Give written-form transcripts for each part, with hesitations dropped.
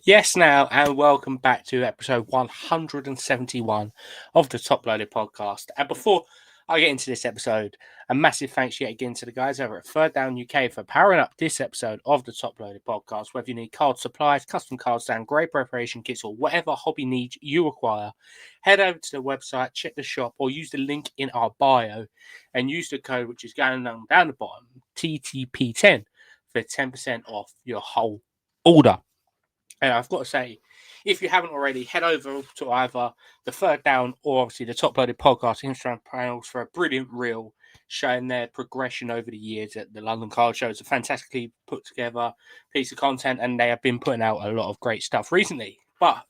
Yes, now, and welcome back to episode 171 of the Top Loaded podcast. And before I get into this episode, a massive thanks yet again to the guys over at Third Down UK for powering up this episode of the Top Loaded podcast. Whether you need card supplies, custom card stand, grade preparation kits, or whatever hobby needs you require, head over to the website, check the shop, or use the link in our bio and use the code which is going down the bottom, TTP10, for 10% off your whole order. And I've got to say, if you haven't already, head over to either the Third Down or obviously the Top Loaded Podcast Instagram panels for a brilliant reel showing their progression over the years at the London Card Show. It's a fantastically put together piece of content, and they have been putting out a lot of great stuff recently. But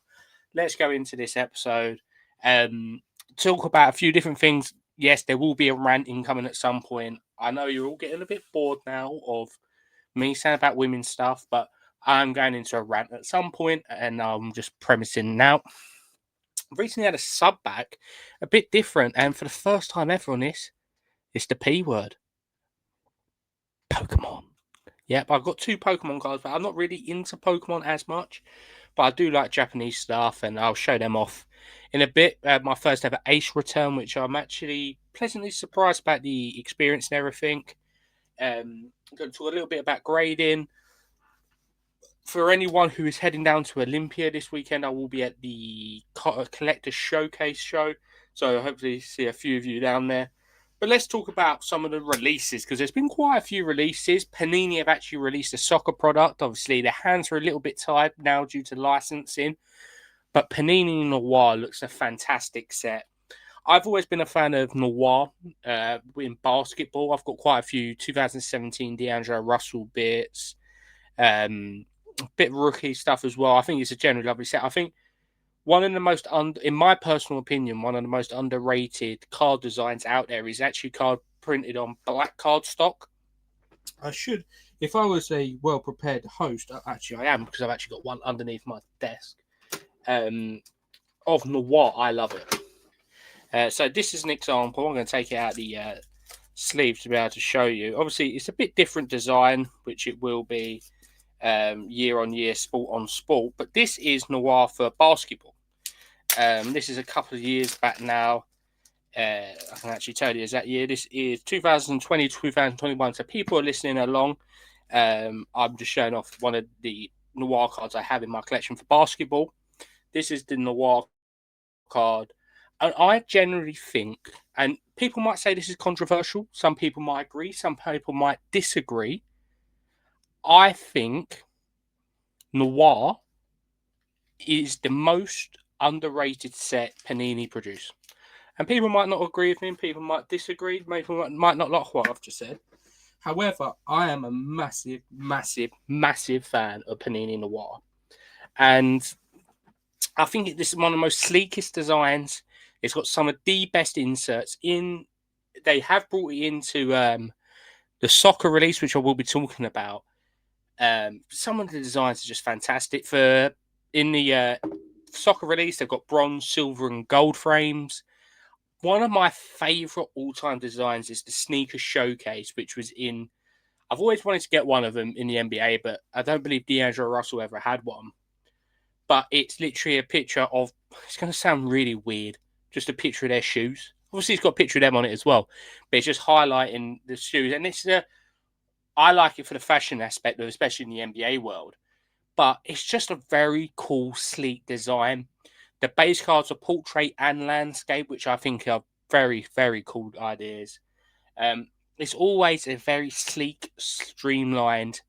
let's go into this episode. Talk about a few different things. Yes, there will be a rant incoming at some point. I know you're all getting a bit bored now of me saying about women's stuff, but I'm going into a rant at some point, and I'm just premising now. Recently had a sub back, a bit different, and for the first time ever on this, it's the P word. Pokemon. Yep, I've got two Pokemon cards, but I'm not really into Pokemon as much. But I do like Japanese stuff, and I'll show them off in a bit. My first ever Ace return, which I'm actually pleasantly surprised about the experience and everything. I'm going to talk a little bit about grading. For anyone who is heading down to Olympia this weekend, I will be at the Collector Showcase show. So hopefully see a few of you down there. But let's talk about some of the releases, because there's been quite a few releases. Panini have actually released a soccer product. Obviously, their hands are a little bit tied now due to licensing. But Panini Noir looks a fantastic set. I've always been a fan of Noir in basketball. I've got quite a few 2017 D'Angelo Russell bits. Bit rookie stuff as well. I think it's a generally lovely set. I think one of the most, in my personal opinion, one of the most underrated card designs out there is actually card printed on black card stock. I should, if I was a well prepared host, actually I am, because I've actually got one underneath my desk. Of Noir, I love it. So this is an example. I'm going to take it out of the sleeve to be able to show you. Obviously, it's a bit different design, which it will be year on year, sport on sport. But this is Noir for basketball. This is a couple of years back now. I can actually tell you exact year. This is 2020, 2021. So people are listening along. I'm just showing off one of the Noir cards I have in my collection for basketball. This is the Noir card. And I generally think, and people might say this is controversial, some people might agree, some people might disagree. I think Noir is the most underrated set Panini produce. And people might not agree with me, people might disagree, people might not like what I've just said. However, I am a massive, massive, massive fan of Panini Noir. And I think this is one of the most sleekest designs. It's got some of the best inserts in. They have brought it into the soccer release, which I will be talking about. Some of the designs are just fantastic. For in the soccer release, they've got bronze, silver, and gold frames. One of my favorite all-time designs is the sneaker showcase, which was in. I've always wanted to get one of them in the NBA, but I don't believe D'Angelo Russell ever had one. But it's literally a picture of. It's going to sound really weird. Just a picture of their shoes. Obviously, it's got a picture of them on it as well, but it's just highlighting the shoes, and it's I like it for the fashion aspect, especially in the NBA world. But it's just a very cool, sleek design. The base cards are portrait and landscape, which I think are very, very cool ideas. It's always a very sleek, streamlined,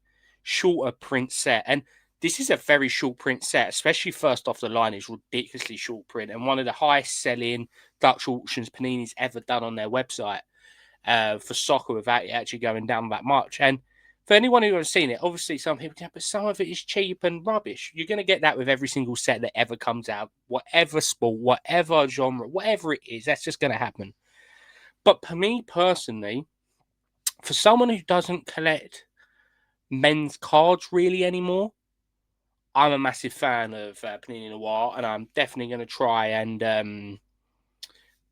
shorter print set. And this is a very short print set, especially first off the line is ridiculously short print and one of the highest selling Dutch auctions Panini's ever done on their website for soccer without it actually going down that much. And for anyone who has seen it, obviously some people can, but some of it is cheap and rubbish. You're going to get that with every single set that ever comes out, whatever sport, whatever genre, whatever it is, that's just going to happen. But for me personally, for someone who doesn't collect men's cards really anymore, I'm a massive fan of Panini Noir, and I'm definitely going to try and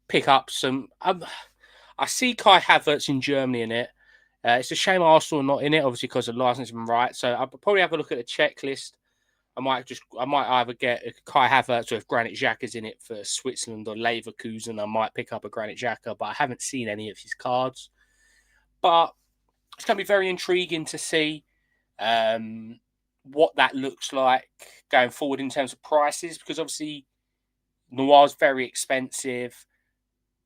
pick up some. I see Kai Havertz in Germany in it. It's a shame Arsenal are not in it, obviously because of licensing rights. So I'll probably have a look at the checklist. I might either get a Kai Havertz with Granit Xhaka's in it for Switzerland or Leverkusen. I might pick up a Granit Xhaka, but I haven't seen any of his cards. But it's going to be very intriguing to see what that looks like going forward in terms of prices, because obviously Noir's very expensive.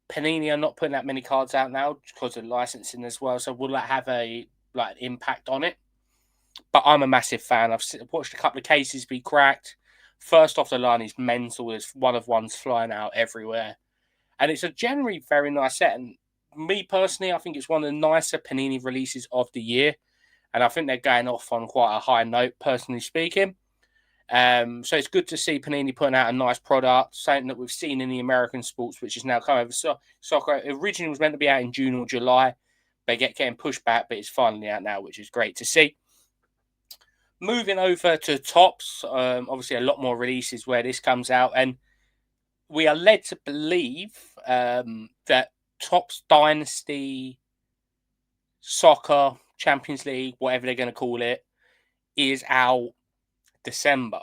Panini are not putting that many cards out now because of licensing as well. So will that have an impact on it? But I'm a massive fan. I've watched a couple of cases be cracked. First off the line is mental. There's one of ones flying out everywhere. And it's a generally very nice set. And me personally, I think it's one of the nicer Panini releases of the year. And I think they're going off on quite a high note, personally speaking. So it's good to see Panini putting out a nice product, something that we've seen in the American sports, which is now come over soccer. It originally was meant to be out in June or July. They getting pushed back, but it's finally out now, which is great to see. Moving over to Topps, obviously a lot more releases where this comes out, and we are led to believe that Topps Dynasty Soccer Champions League, whatever they're going to call it, is out December.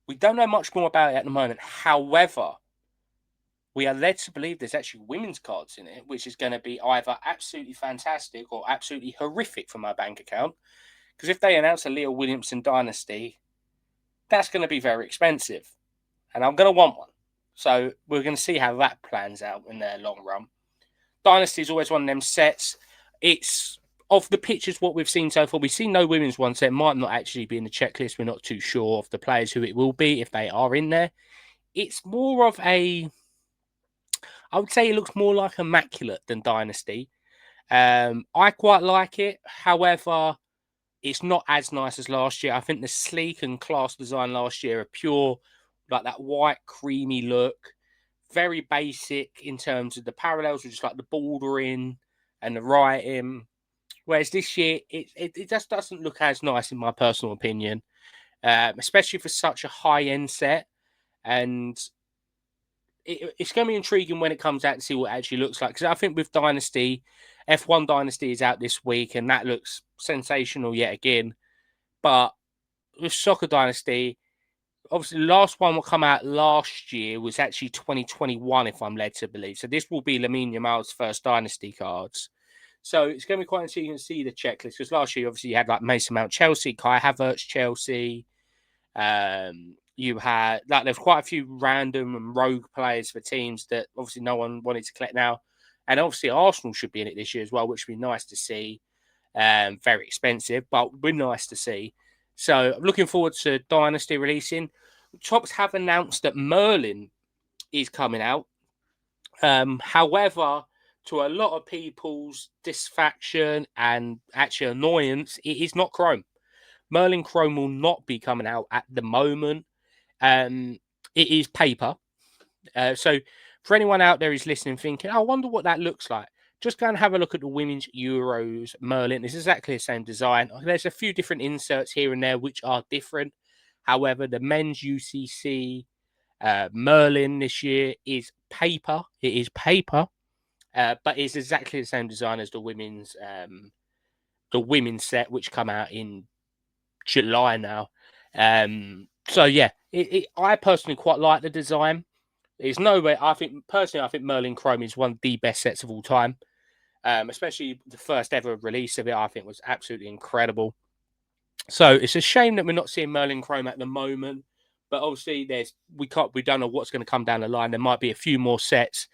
We don't know much more about it at the moment. However, we are led to believe there's actually women's cards in it, which is going to be either absolutely fantastic or absolutely horrific for my bank account. Because if they announce a Leah Williamson Dynasty, that's going to be very expensive. And I'm going to want one. So we're going to see how that plans out in their long run. Dynasty is always one of them sets. It's, of the pictures, what we've seen so far, we've seen no women's one, so it might not actually be in the checklist. We're not too sure of the players who it will be, if they are in there. It's more of a, I would say it looks more like Immaculate than Dynasty. I quite like it. However, it's not as nice as last year. I think the sleek and class design last year are pure, like that white, creamy look. Very basic in terms of the parallels, just like the bordering and the writing. Whereas this year, it just doesn't look as nice, in my personal opinion, especially for such a high-end set. And it's going to be intriguing when it comes out to see what it actually looks like. Because I think with Dynasty, F1 Dynasty is out this week, and that looks sensational yet again. But with Soccer Dynasty, obviously the last one will come out last year was actually 2021, if I'm led to believe. So this will be Lamine Yamal's first Dynasty cards. So it's going to be quite interesting to see the checklist. Because last year, obviously, you had like Mason Mount Chelsea, Kai Havertz Chelsea. You had there's quite a few random and rogue players for teams that obviously no one wanted to collect now, and obviously Arsenal should be in it this year as well, which would be nice to see. Very expensive, but would be nice to see. So I'm looking forward to Dynasty releasing. Topps have announced that Merlin is coming out. However, to a lot of people's dissatisfaction and actually annoyance, it is not Chrome. Merlin Chrome will not be coming out at the moment. It is paper. So for anyone out there who's listening thinking, I wonder what that looks like, just go and have a look at the Women's Euros Merlin. It's exactly the same design. There's a few different inserts here and there which are different. However, the men's UCC Merlin this year is paper. It is paper, but it's exactly the same design as the women's set, which come out in July now. So yeah, I personally quite like the design. There's no way. I think Merlin Chrome is one of the best sets of all time. Especially the first ever release of it, I think was absolutely incredible. So it's a shame that we're not seeing Merlin Chrome at the moment. But obviously, we don't know what's going to come down the line. There might be a few more sets.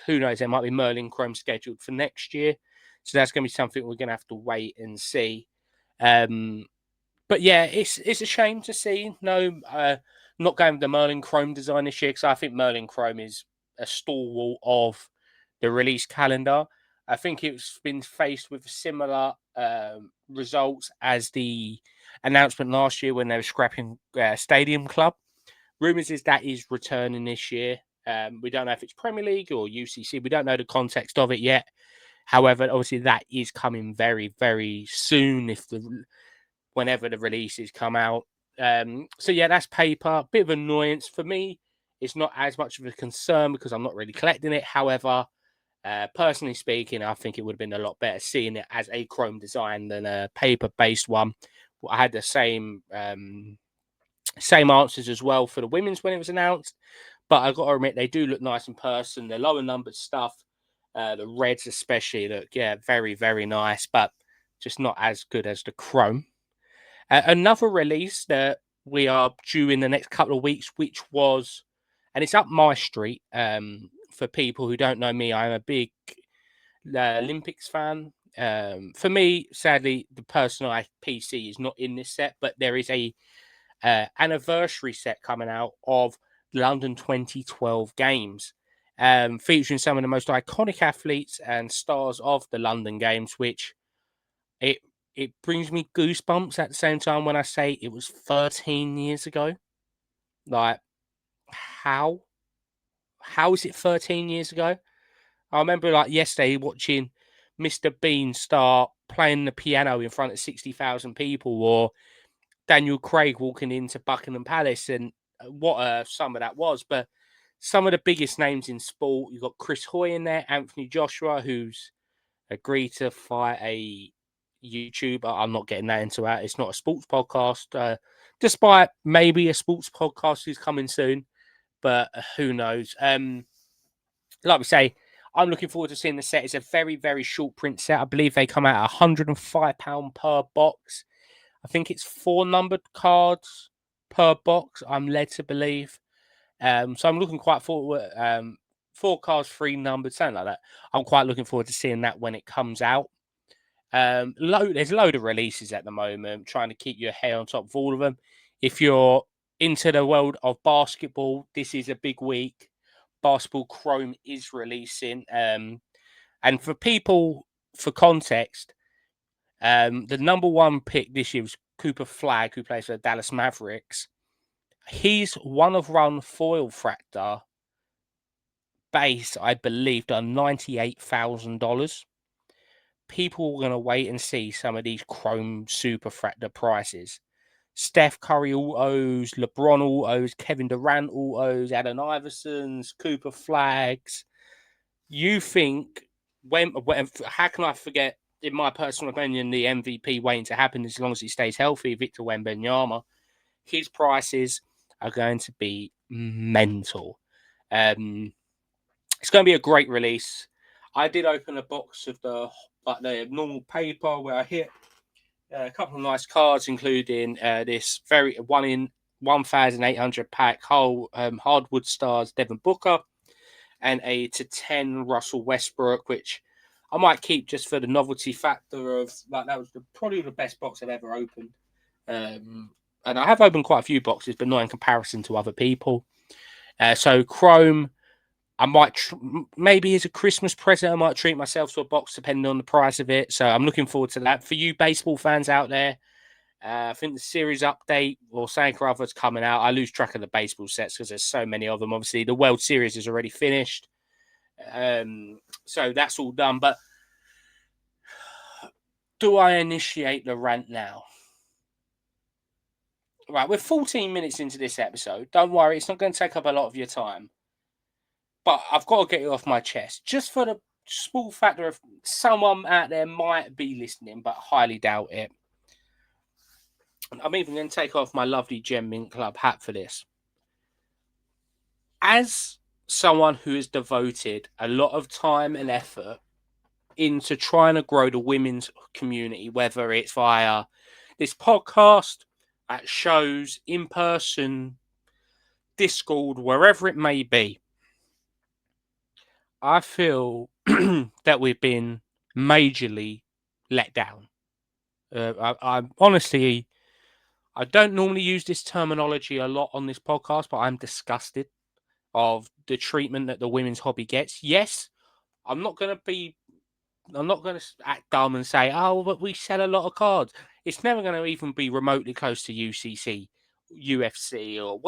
Who knows? There might be Merlin Chrome scheduled for next year. So that's going to be something we're going to have to wait and see. But yeah, it's a shame to see not going with the Merlin Chrome design this year, because I think Merlin Chrome is a stalwart of the release calendar. I think it's been faced with similar results as the announcement last year when they were scrapping Stadium Club. Rumours is that is returning this year. We don't know if it's Premier League or UCC. We don't know the context of it yet. However, obviously that is coming very, very soon whenever the releases come out. So yeah, that's paper. Bit of annoyance for me. It's not as much of a concern because I'm not really collecting it. However, personally speaking, I think it would have been a lot better seeing it as a Chrome design than a paper-based one, I had the same answers as well for the women's when it was announced. But I got to admit, they do look nice in person. The lower numbered stuff, the reds especially, look very very nice, but just not as good as the chrome. Another release that we are due in the next couple of weeks, which was, and it's up my street. For people who don't know me, I'm a big Olympics fan. For me, sadly, the personal PC is not in this set, but there is a anniversary set coming out of London 2012 Games, featuring some of the most iconic athletes and stars of the London Games, which it it brings me goosebumps at the same time when I say it was 13 years ago. Like, how? How is it 13 years ago? I remember like yesterday watching Mr. Bean start playing the piano in front of 60,000 people, or Daniel Craig walking into Buckingham Palace, and what a summer that was. But some of the biggest names in sport, you've got Chris Hoy in there, Anthony Joshua, who's agreed to fight a YouTuber. I'm not getting that into that. It's not a sports podcast, despite maybe a sports podcast is coming soon, but who knows? Like we say, I'm looking forward to seeing the set. It's a very, very short print set. I believe they come out at £105 per box. I think it's 4 numbered cards per box, I'm led to believe. So I'm looking quite forward. 4 cards, 3 numbered, something like that. I'm quite looking forward to seeing that when it comes out. There's a load of releases at the moment, trying to keep your hair on top of all of them. If you're into the world of basketball, this is a big week. Basketball Chrome is releasing. And for people, for context, the number 1 pick this year was Cooper Flagg, who plays for the Dallas Mavericks. He's one of run foil fractor base, I believe, done $98,000. People are going to wait and see some of these chrome super fractor prices. Steph Curry autos, LeBron autos, Kevin Durant autos, Allen Iversons, Cooper Flaggs. You think how can I forget, in my personal opinion, the MVP waiting to happen as long as he stays healthy, Victor Wembanyama. His prices are going to be mental. It's going to be a great release. I did open a box of the normal paper where I hit a couple of nice cards, including this very 1 in 1,800 pack whole hardwood stars Devin Booker, and a /10 Russell Westbrook, which I might keep just for the novelty factor of, like, that was probably the best box I've ever opened. And I have opened quite a few boxes, but not in comparison to other people. So Chrome, I might maybe as a Christmas present, I might treat myself to a box depending on the price of it. So I'm looking forward to that. For you baseball fans out there, I think the series update or something or other is coming out. I lose track of the baseball sets because there's so many of them. Obviously, the World Series is already finished. So that's all done. But do I initiate the rant now? Right, we're 14 minutes into this episode. Don't worry, it's not going to take up a lot of your time. But I've got to get it off my chest. Just for the small factor of someone out there might be listening, but highly doubt it. I'm even going to take off my lovely Gem Mint Club hat for this. As someone who has devoted a lot of time and effort into trying to grow the women's community, whether it's via this podcast, at shows, in person, Discord, wherever it may be, I feel that we've been majorly let down. I'm honestly, I don't normally use this terminology a lot on this podcast, but I'm disgusted of the treatment that the women's hobby gets. Yes, I'm not going to act dumb and say, oh, but we sell a lot of cards. It's never going to even be remotely close to UCC, UFC, or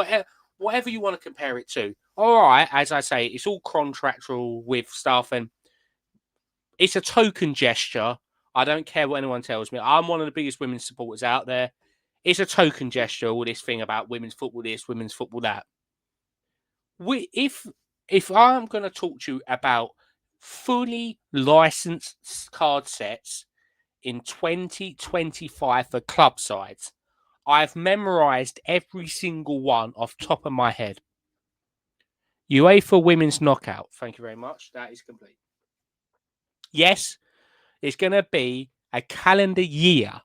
whatever you want to compare it to. All right, as I say, it's all contractual with stuff, and it's a token gesture. I don't care what anyone tells me. I'm one of the biggest women's supporters out there. It's a token gesture, all this thing about women's football this, women's football that. If I'm going to talk to you about fully licensed card sets in 2025 for club sides. I've memorized every single one off top of my head. UEFA Women's Knockout. Thank you very much. That is complete. Yes, it's going to be a calendar year,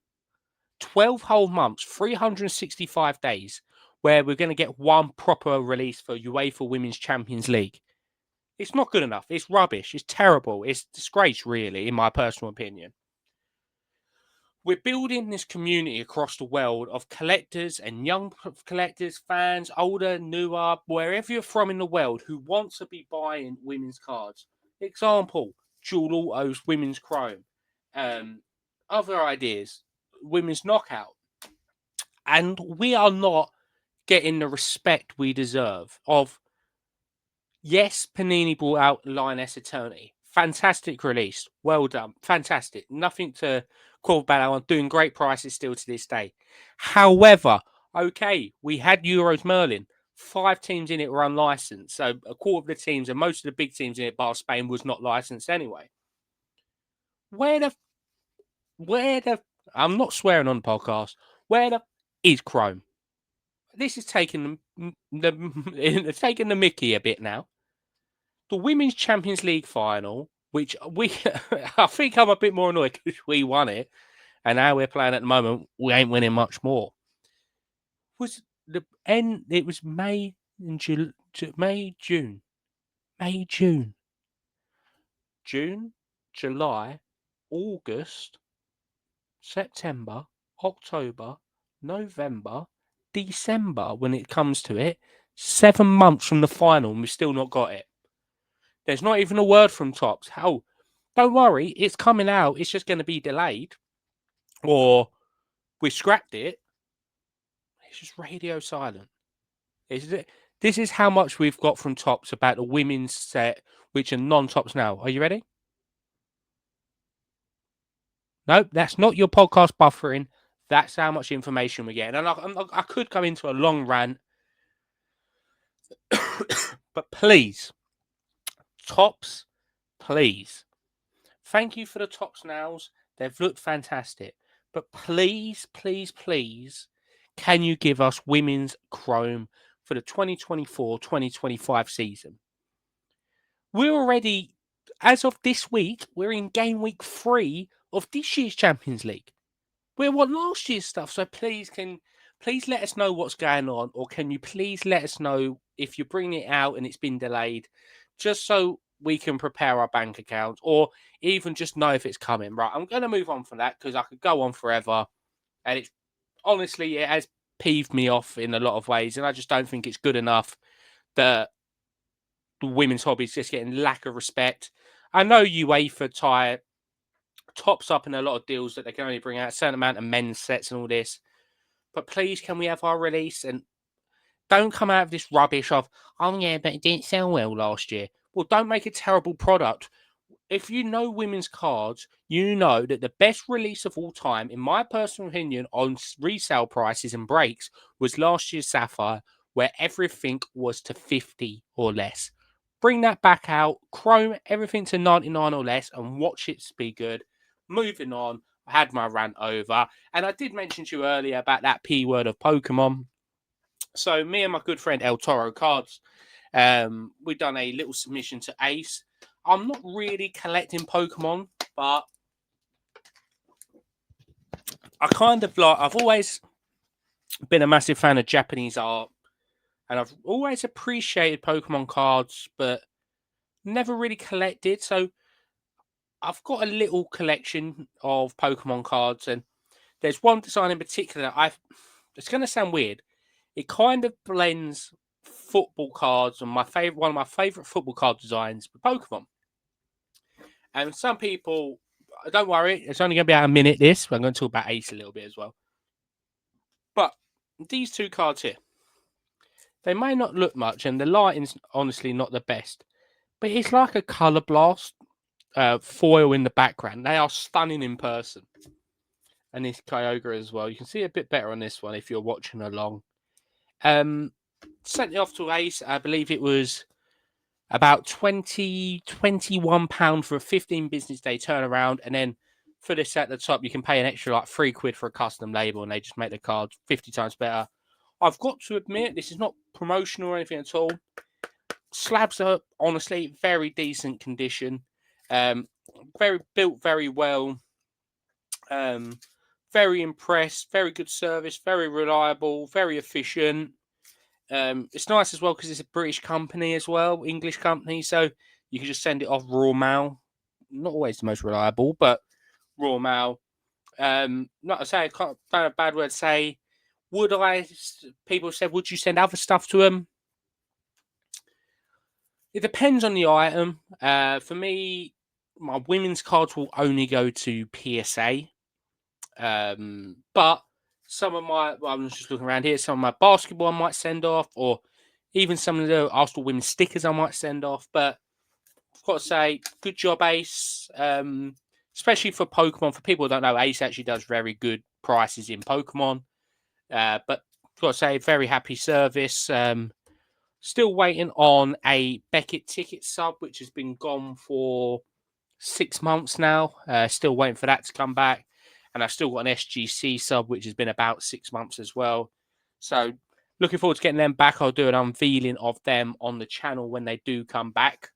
12 whole months, 365 days, where we're going to get one proper release for UEFA Women's Champions League. It's not good enough. It's rubbish. It's terrible. It's disgrace, really, in my personal opinion. We're building this community across the world of collectors and young collectors, fans, older, newer, wherever you're from in the world, who want to be buying women's cards. Example, Dual Autos Women's Chrome. Other ideas, Women's Knockout. And we are not getting the respect we deserve of, yes, Panini brought out Lioness Eternity. Fantastic release. Well done. Fantastic. Nothing to call about that one. Doing great prices still to this day. However, okay, we had Euros Merlin. 5 teams in it were unlicensed. So a quarter of the teams and most of the big teams in it, bar Spain, was not licensed anyway. Where the I'm not swearing on the podcast. Where the is Chrome? This is taking taking the Mickey a bit now. The Women's Champions League final, which I think I'm a bit more annoyed because we won it, and how we're playing at the moment, we ain't winning much more. Was the end? It was May and June, July, August, September, October, November, December. When it comes to it, 7 months from the final, and we've still not got it. There's not even a word from Topps. Oh, don't worry, it's coming out. It's just going to be delayed, or we scrapped it. It's just radio silent. This is how much we've got from Topps about the women's set, which are non-Topps now. Are you ready? Nope, that's not your podcast buffering. That's how much information we're getting. And I could go into a long rant, but please, Topps, please. Thank you for the Topps nows. They've looked fantastic. But please, please, please, can you give us women's Chrome for the 2024-2025 season? We're already, as of this week, we're in game week 3 of this year's Champions League. We're on last year's stuff. So please let us know what's going on, or can you please let us know if you're bringing it out and it's been delayed, just so we can prepare our bank account, or even just know if it's coming. Right, I'm going to move on from that because I could go on forever, and it's honestly, it has peeved me off in a lot of ways, and I just don't think it's good enough that the women's hobby is just getting lack of respect. I know UEFA tie Topps up in a lot of deals that they can only bring out a certain amount of men's sets and all this, but please, can we have our release? And don't come out of this rubbish of, oh yeah, but it didn't sell well last year. Well, don't make a terrible product. If you know women's cards, you know that the best release of all time, in my personal opinion, on resale prices and breaks, was last year's Sapphire, where everything was to 50 or less. Bring that back out, Chrome everything to 99 or less, and watch it be good. Moving on, I had my rant over, and I did mention to you earlier about that P word of Pokemon. So me and my good friend El Toro Cards, we've done a little submission to Ace. I'm not really collecting Pokemon, but I kind of like, I've always been a massive fan of Japanese art, and I've always appreciated Pokemon cards, but never really collected. So I've got a little collection of Pokemon cards, and there's one design in particular it's going to sound weird. It kind of blends football cards and one of my favorite football card designs with Pokemon. And some people, don't worry, it's only going to be about a minute. I'm going to talk about Ace a little bit as well. But these 2 cards here, they may not look much, and the lighting's honestly not the best, but it's like a color blast foil in the background. They are stunning in person. And this Kyogre as well. You can see a bit better on this one if you're watching along. Sent it off to Ace. I believe it was about £21 for a 15 business day turnaround. And then for this at the top, you can pay an extra like £3 for a custom label, and they just make the card 50 times better. I've got to admit, this is not promotional or anything at all. Slabs are honestly very decent condition, very built very well. Very impressed, very good service, very reliable, very efficient. It's nice as well because it's a British company as well, English company, so you can just send it off raw mail. Not always the most reliable, but raw mail. Not to say, I can't find a bad word to say. Would I? People said, would you send other stuff to them? It depends on the item. For me, my women's cards will only go to PSA. But some of my, well, I'm just looking around here, some of my basketball I might send off, or even some of the Arsenal women's stickers I might send off. But I've got to say, good job, Ace. Especially for Pokemon. For people who don't know, Ace actually does very good prices in Pokemon. But I've got to say, very happy service. Still waiting on a Beckett ticket sub, which has been gone for 6 months now. Still waiting for that to come back. And I've still got an SGC sub, which has been about 6 months as well. So looking forward to getting them back. I'll do an unveiling of them on the channel when they do come back.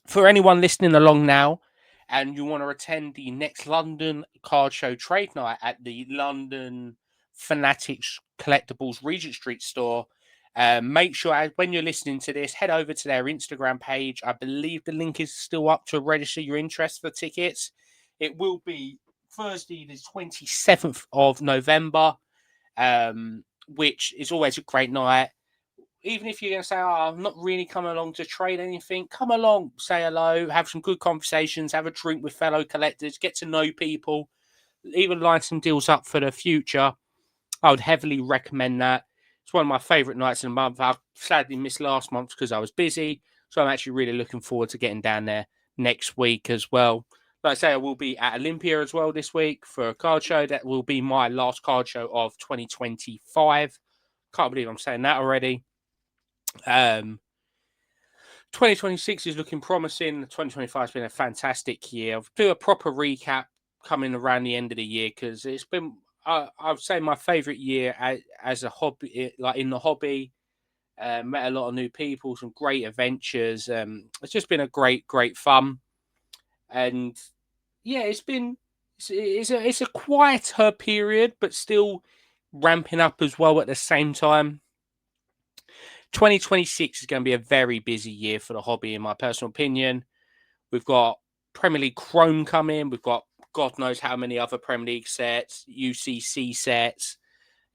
For anyone listening along now, and you want to attend the next London Card Show Trade Night at the London Fanatics Collectibles Regent Street store, make sure when you're listening to this, head over to their Instagram page. I believe the link is still up to register your interest for tickets. It will be Thursday, the 27th of November, which is always a great night. Even if you're going to say, oh, I'm not really coming along to trade anything, come along, say hello, have some good conversations, have a drink with fellow collectors, get to know people, even line some deals up for the future. I would heavily recommend that. It's one of my favourite nights in the month. I sadly missed last month because I was busy, so I'm actually really looking forward to getting down there next week as well. Like I say, I will be at Olympia as well this week for a card show. That will be my last card show of 2025. Can't believe I'm saying that already. 2026 is looking promising. 2025 has been a fantastic year. I'll do a proper recap coming around the end of the year because it's been, I would say, my favourite year as a hobby, like in the hobby. Met a lot of new people, some great adventures. It's just been a great fun. And yeah, it's a quieter period, but still ramping up as well at the same time. 2026 is going to be a very busy year for the hobby, in my personal opinion. We've got Premier League Chrome coming. We've got God knows how many other Premier League sets, UCC sets.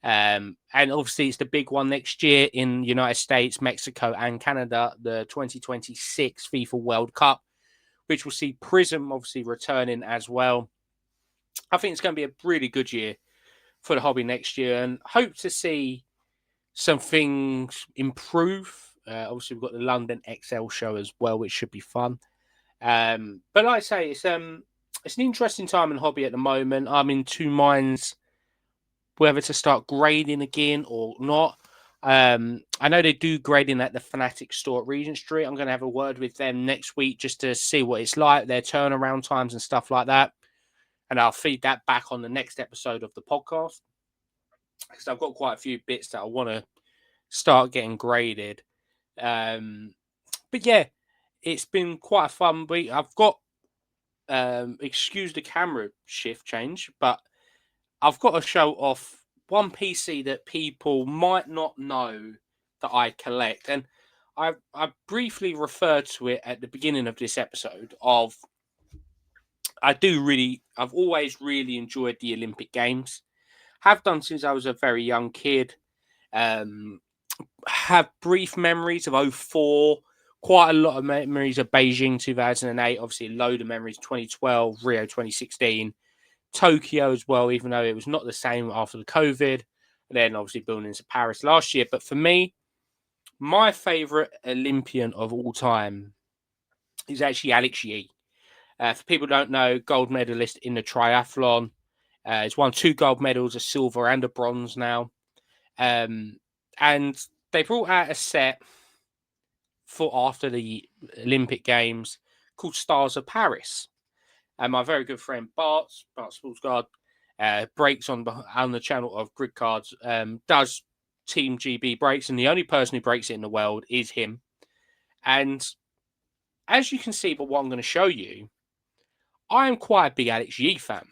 And obviously, it's the big one next year in the United States, Mexico, and Canada, the 2026 FIFA World Cup, which will see Prism obviously returning as well. I think it's going to be a really good year for the hobby next year, and hope to see some things improve. Obviously, we've got the London XL show as well, which should be fun. But like I say, it's an interesting time in hobby at the moment. I'm in two minds whether to start grading again or not. I know they do grading at the Fanatic store at Regent Street. I'm going to have a word with them next week just to see what it's like, their turnaround times and stuff like that. And I'll feed that back on the next episode of the podcast because I've got quite a few bits that I want to start getting graded. But yeah, it's been quite a fun week. I've got excuse the camera shift change, but I've got to show off one PC that people might not know that I collect. And I briefly referred to it at the beginning of this episode of I've always really enjoyed the Olympic Games. Have done since I was a very young kid. Have brief memories of 04, quite a lot of memories of Beijing 2008, obviously a load of memories 2012, Rio 2016, Tokyo as well, even though it was not the same after the COVID, and then obviously building into Paris last year. But for me, my favourite Olympian of all time is actually Alex Yee. For people who don't know, gold medalist in the triathlon. He's won 2 gold medals, a silver and a bronze now. And they brought out a set for after the Olympic Games called Stars of Paris. And my very good friend Bart Sports Guard, breaks on the channel of Grid Cards, does Team GB breaks, and the only person who breaks it in the world is him. And as you can see by what I'm going to show you, I am quite a big Alex Yee fan.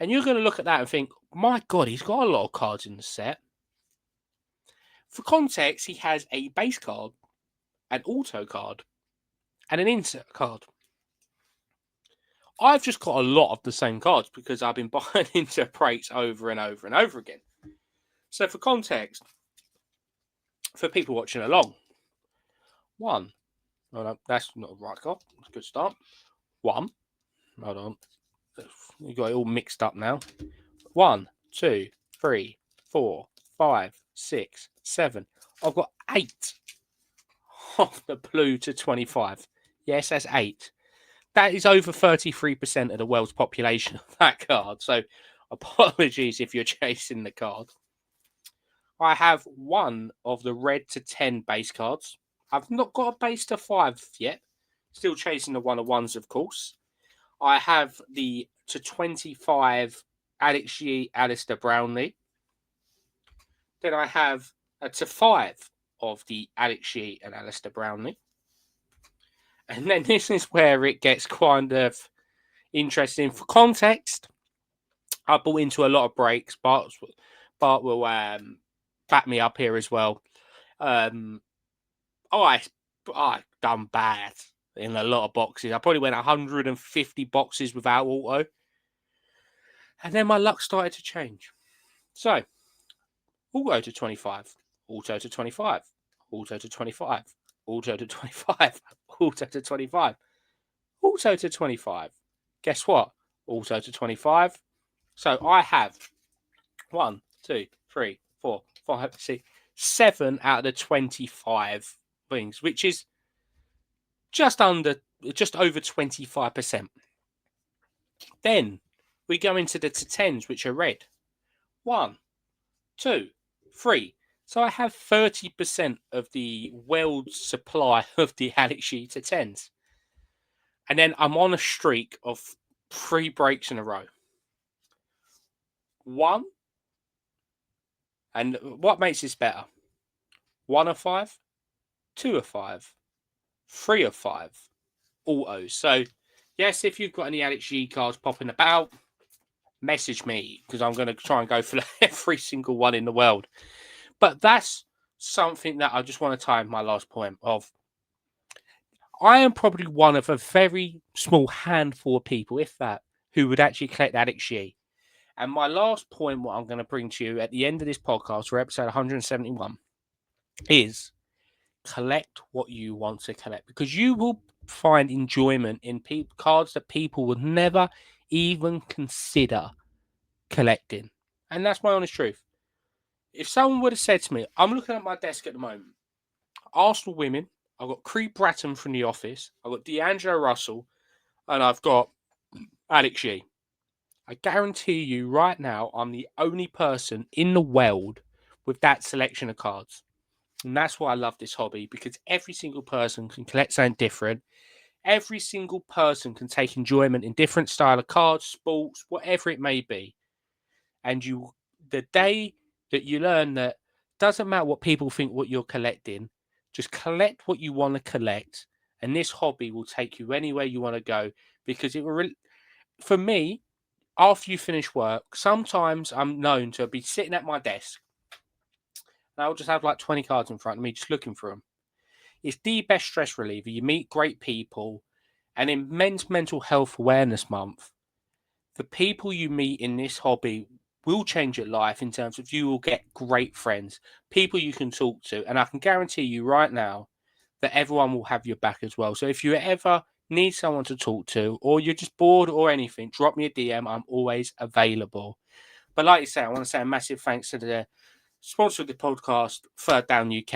And you're going to look at that and think, my God, he's got a lot of cards in the set. For context, he has a base card, an auto card, and an insert card. I've just got a lot of the same cards because I've been buying into breaks over and over and over again. So for context, for people watching along, one, hold on, that's not the right card. That's a good start. One, hold on, you got it all mixed up now. 1, 2, 3, 4, 5, 6, 7. I've got 8 of the blue to 25. Yes, that's 8. That is over 33% of the world's population of that card. So apologies if you're chasing the card. I have 1 of the red to 10 base cards. I've not got a base to 5 yet. Still chasing the 1-of-1s, of course. I have the to 25 Alex Yee, Alistair Brownlee. Then I have a to 5 of the Alex Yee and Alistair Brownlee. And then this is where it gets kind of interesting. For context, I bought into a lot of breaks. Bart will back me up here as well. I done bad in a lot of boxes. I probably went 150 boxes without auto. And then my luck started to change. So, auto to 25, auto to 25, auto to 25, auto to 25, auto to 25, auto to 25. Guess what? Auto to 25. So I have 1, 2, 3, 4, 5, 6, 7 out of the 25 things, which is just over 25%. Then we go into the to 10s, which are red. 1, 2, 3. So I have 30% of the world's supply of the Alex Yee to 10s. And then I'm on a streak of 3 breaks in a row. 1. And what makes this better? 1 of 5, 2 of 5, 3 of 5 autos. So, yes, if you've got any Alex Yee cards popping about, message me because I'm going to try and go for every single one in the world. But that's something that I just want to tie in my last point of. I am probably one of a very small handful of people, if that, who would actually collect Alex Yee. And my last point, what I'm going to bring to you at the end of this podcast, for episode 171, is collect what you want to collect, because you will find enjoyment in cards that people would never even consider collecting. And that's my honest truth. If someone would have said to me, I'm looking at my desk at the moment, Arsenal women, I've got Cree Bratton from The Office, I've got D'Angelo Russell, and I've got Alex Yee. I guarantee you right now, I'm the only person in the world with that selection of cards. And that's why I love this hobby, because every single person can collect something different. Every single person can take enjoyment in different style of cards, sports, whatever it may be. And the day that you learn that doesn't matter what people think what you're collecting, just collect what you want to collect. And this hobby will take you anywhere you want to go, because it will, for me, after you finish work, sometimes I'm known to be sitting at my desk and I'll just have like 20 cards in front of me, just looking for them. It's the best stress reliever. You meet great people. And in Men's Mental Health Awareness Month, the people you meet in this hobby will change your life in terms of you will get great friends, people you can talk to. And I can guarantee you right now that everyone will have your back as well. So if you ever need someone to talk to, or you're just bored or anything, drop me a DM. I'm always available. But like you say, I want to say a massive thanks to the sponsor of the podcast, Third Down UK.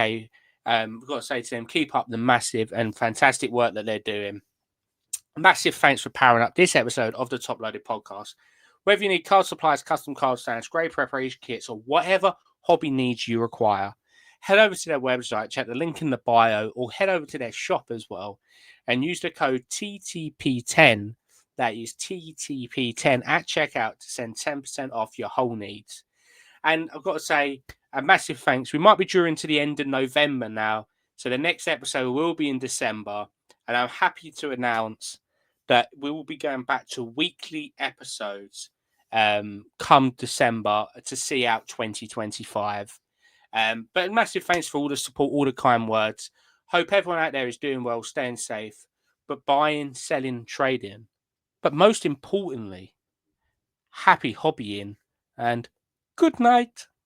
We've got to say to them, keep up the massive and fantastic work that they're doing. A massive thanks for powering up this episode of the Top Loaded Podcast. Whether you need card supplies, custom card stands, grade preparation kits, or whatever hobby needs you require, head over to their website, check the link in the bio, or head over to their shop as well, and use the code TTP10. That is TTP10 at checkout to send 10% off your whole needs. And I've got to say a massive thanks. We might be drawing to the end of November now, so the next episode will be in December, and I'm happy to announce that we will be going back to weekly episodes come December to see out 2025. But a massive thanks for all the support, all the kind words. Hope everyone out there is doing well, staying safe, but buying, selling, trading. But most importantly, happy hobbying and good night.